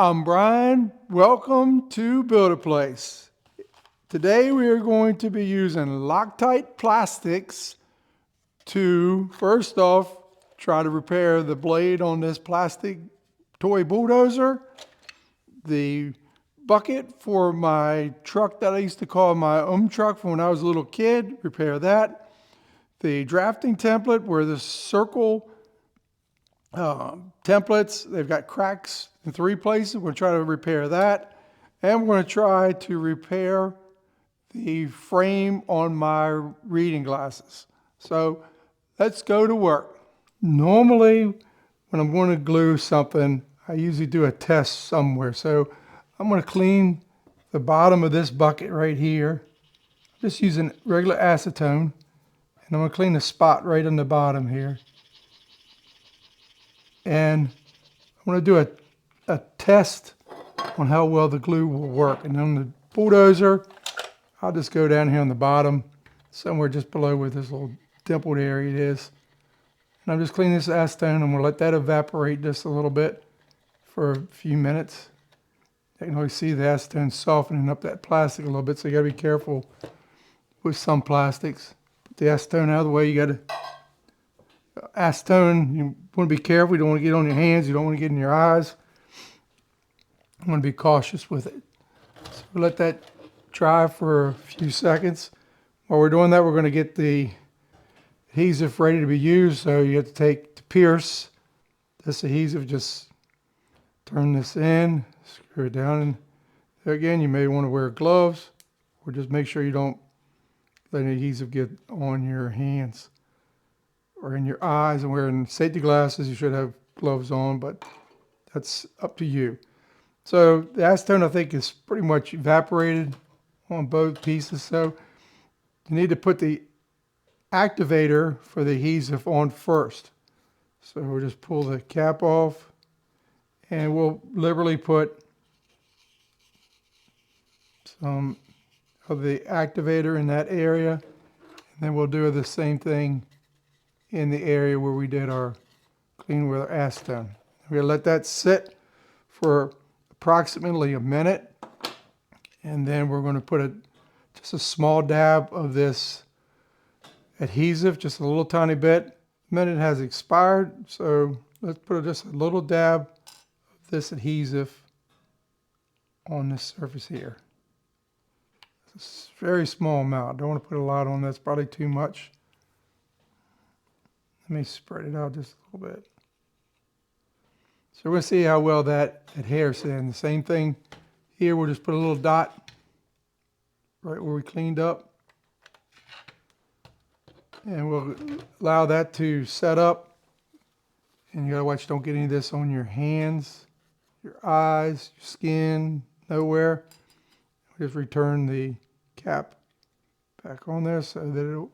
I'm Brian. Welcome to Build a Place. Today we are going to be using Loctite Plastics to, first off, try to repair the blade on this plastic toy bulldozer, the bucket for my truck that I used to call my truck from when I was a little kid, repair that, the drafting template where the circle templates, they've got cracks in 3 places. We're going to try to repair that. And we're going to try to repair the frame on my reading glasses. So let's go to work. Normally, when I'm going to glue something, I usually do a test somewhere. So I'm going to clean the bottom of this bucket right here. Just using regular acetone. And I'm going to clean the spot right on the bottom here. And I'm going to do a test on how well the glue will work. And on the bulldozer, I'll just go down here on the bottom, somewhere just below where this little dimpled area is. And I'm just cleaning this acetone. I'm going to let that evaporate just a little bit for a few minutes. You can always see the acetone softening up that plastic a little bit, so you got to be careful with some plastics. Put the acetone out of the way. You got to acetone, you want to be careful. You don't want to get on your hands. You don't want to get in your eyes. You want to be cautious with it. So we'll let that dry for a few seconds. While we're doing that, we're going to get the adhesive ready to be used. So you have to take to pierce this adhesive. Just turn this in, screw it down. And there again, you may want to wear gloves, or just make sure you don't let any adhesive get on your hands or in your eyes. And wearing safety glasses, you should have gloves on, but that's up to you. So the acetone, I think, is pretty much evaporated on both pieces. So you need to put the activator for the adhesive on first. So we'll just pull the cap off, and we'll liberally put some of the activator in that area. And then we'll do the same thing in the area where we did our clean with our acetone. We're going to let that sit for approximately a minute, and then we're going to put just a small dab of this adhesive, just a little tiny bit. The minute has expired, so let's put just a little dab of this adhesive on this surface here. It's a very small amount. Don't want to put a lot on. That's probably too much. Let me spread it out just a little bit. So we're going to see how well that adheres to it. And the same thing here, we'll just put a little dot right where we cleaned up. And we'll allow that to set up. And you got to watch, don't get any of this on your hands, your eyes, your skin, nowhere. Just return the cap back on there so that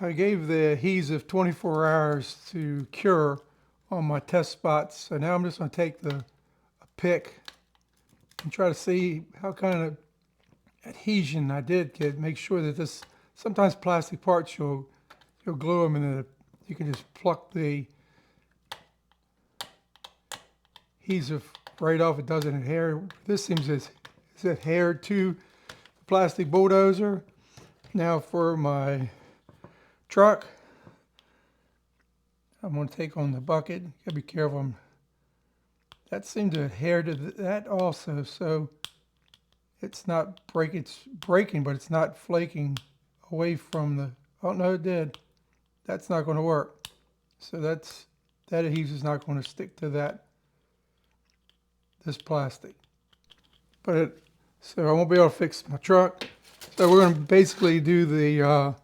I gave the adhesive 24 hours to cure on my test spots. So now I'm just going to take a pick and try to see how kind of adhesion I did get. Make sure that this, sometimes plastic parts you'll glue them, and then you can just pluck the adhesive right off. It doesn't adhere. This seems it's adhered to the plastic bulldozer. Now for my truck, I'm going to take on the bucket. You gotta be careful. That seemed to adhere to that also, so it's not breaking. It's breaking, but it's not flaking away from the. Oh no, it did. That's not going to work. So that adhesive is not going to stick to this plastic. But so I won't be able to fix my truck. So we're going to basically do the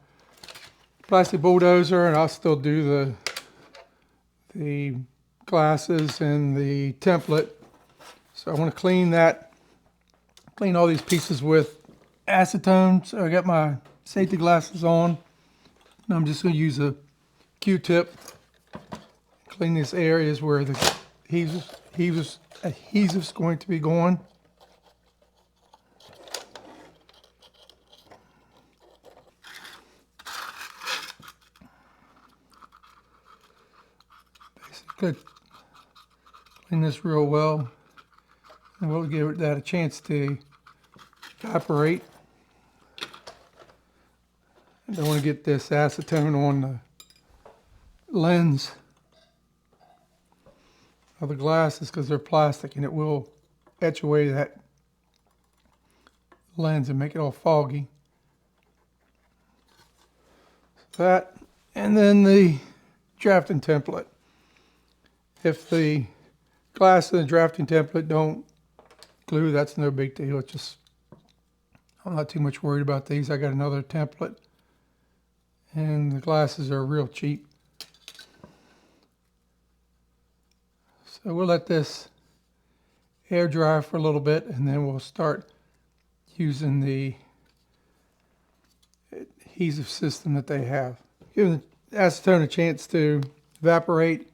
plastic bulldozer, and I'll still do the glasses and the template. So I want to clean all these pieces with acetone. So I got my safety glasses on. And I'm just going to use a Q-tip, clean these areas where the adhesive's going to be going. Basically, clean this real well. And we'll give that a chance to evaporate. I don't want to get this acetone on the lens of the glasses because they're plastic and it will etch away that lens and make it all foggy. So that, and then the drafting template. If the glass and the drafting template don't glue, that's no big deal. It's just, I'm not too much worried about these. I got another template and the glasses are real cheap. So we'll let this air dry for a little bit and then we'll start using the adhesive system that they have. Give the acetone a chance to evaporate,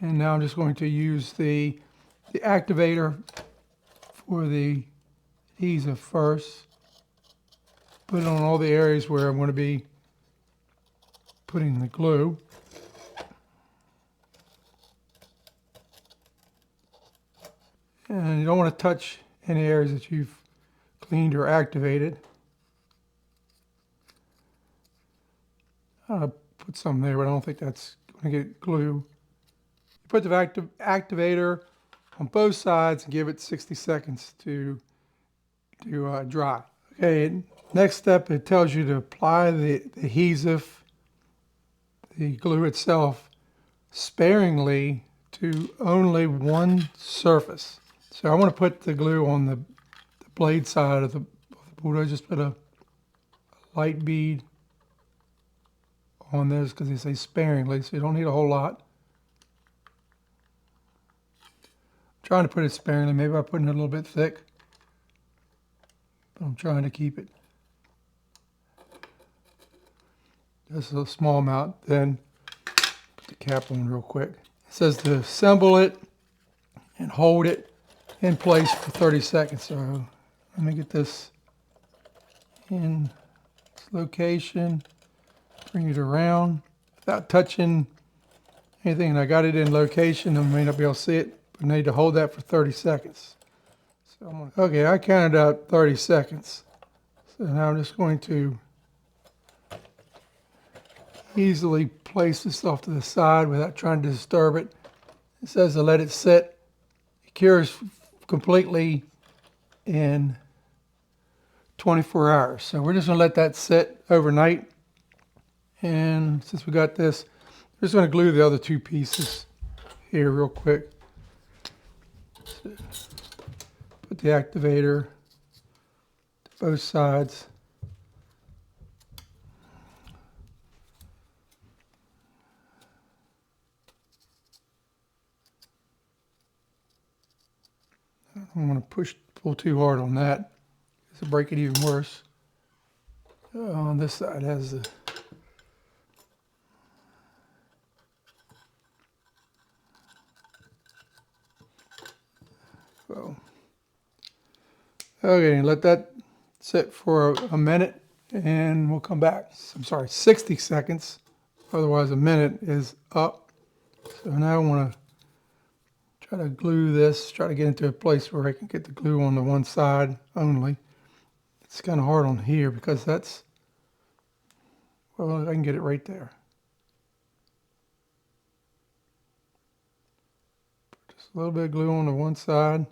and now I'm just going to use the activator for the adhesive first. Put it on all the areas where I'm going to be putting the glue. And you don't want to touch any areas that you've cleaned or activated. I'll put some there, but I don't think that's going to get glue. You put the activator on both sides and give it 60 seconds to dry. Okay, next step, it tells you to apply the adhesive, the glue itself, sparingly to only one surface. So I want to put the glue on the blade side of the bulldozer. Just put a light bead on this because they say sparingly, so you don't need a whole lot. I'm trying to put it sparingly, maybe by putting it a little bit thick, but I'm trying to keep it just a small amount. Then put the cap on real quick. It says to assemble it and hold it in place for 30 seconds. So let me get this in its location, bring it around without touching anything. And I got it in location. I may not be able to see it, but I need to hold that for 30 seconds. So okay, I counted out 30 seconds. So now I'm just going to easily place this off to the side without trying to disturb it. It says to let it sit. It cures completely in 24 hours. So we're just going to let that sit overnight. And since we got this, we're just going to glue the other two pieces here real quick. So put the activator to both sides. I don't want to pull too hard on that. It'll break it even worse. On this side has the okay, let that sit for a minute and we'll come back. I'm sorry, 60 seconds. Otherwise a minute is up. So now I want to try to glue this, try to get into a place where I can get the glue on the one side only. It's kind of hard on here because that's, well, I can get it right there. Just a little bit of glue on the one side.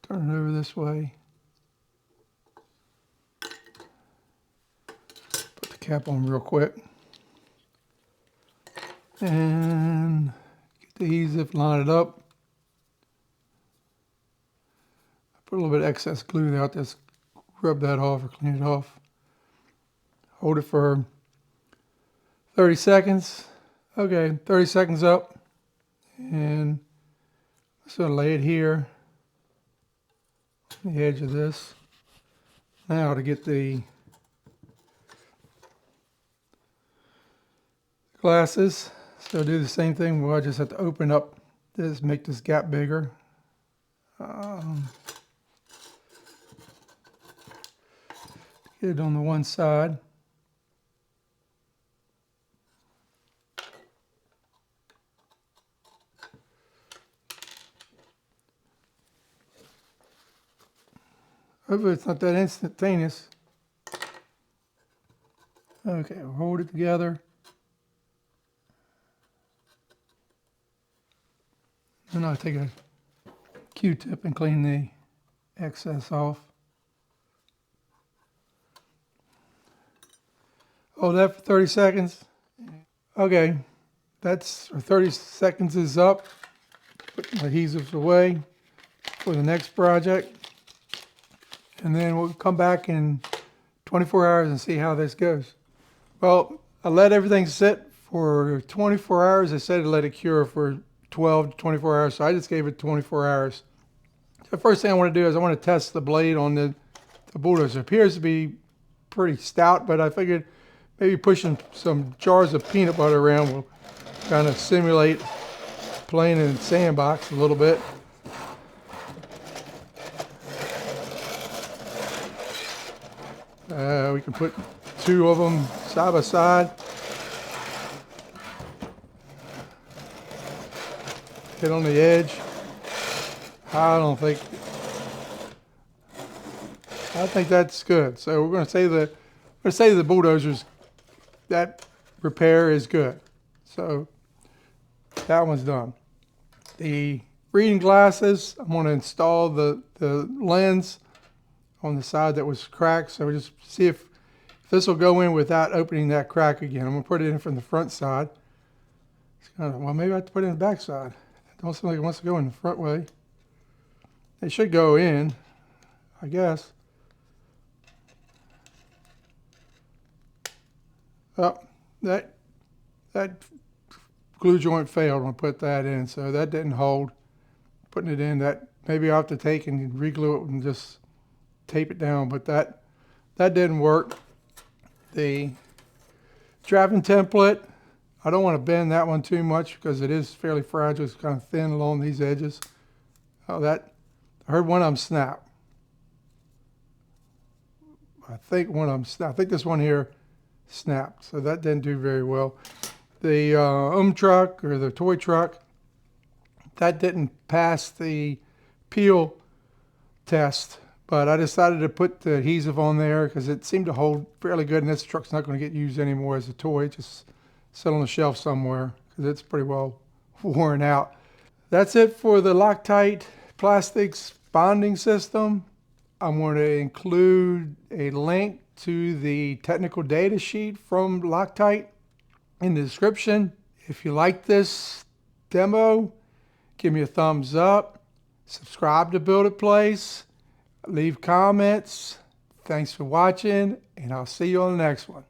Turn it over this way. Put the cap on real quick. And get the adhesive, line it up. I put a little bit of excess glue there. I'll just rub that off or clean it off. Hold it for 30 seconds. Okay, 30 seconds up. And I'm just going to lay it here on the edge of this. Now to get the glasses, so do the same thing. Well, I just have to open up this, make this gap bigger. Get it on the one side. Hopefully it's not that instantaneous. Okay, we'll hold it together. And I'll take a Q-tip and clean the excess off. Hold that for 30 seconds. Okay, that's 30 seconds is up. Put my adhesives away for the next project. And then we'll come back in 24 hours and see how this goes. Well, I let everything sit for 24 hours. I said to let it cure for 12 to 24 hours, so I just gave it 24 hours. The first thing I want to do is I want to test the blade on the bulldozer. It appears to be pretty stout, but I figured maybe pushing some jars of peanut butter around will kind of simulate playing in the sandbox a little bit. We can put 2 of them side by side. Hit on the edge. I think that's good. So we're going to say the bulldozers, that repair is good. So that one's done. The reading glasses, I'm going to install the lens on the side that was cracked. So we just see if this will go in without opening that crack again. I'm going to put it in from the front side. It's kind of, well, maybe I have to put it in the back side. It don't seem like it wants to go in the front way. It should go in, I guess. Oh, that glue joint failed when I put that in, so that didn't hold. Putting it in, that maybe I'll have to take and re-glue it and just tape it down, but that didn't work. The drafting template, I don't want to bend that one too much because it is fairly fragile. It's kind of thin along these edges. Oh, I heard one of them snap. I think this one here snapped, so that didn't do very well. The truck, or the toy truck, that didn't pass the peel test, but I decided to put the adhesive on there because it seemed to hold fairly good, and this truck's not going to get used anymore as a toy. Just sit on the shelf somewhere because it's pretty well worn out. That's it for the Loctite Plastics Bonding System. I'm going to include a link to the technical data sheet from Loctite in the description. If you like this demo, give me a thumbs up, subscribe to Build It Place, leave comments. Thanks for watching, and I'll see you on the next one.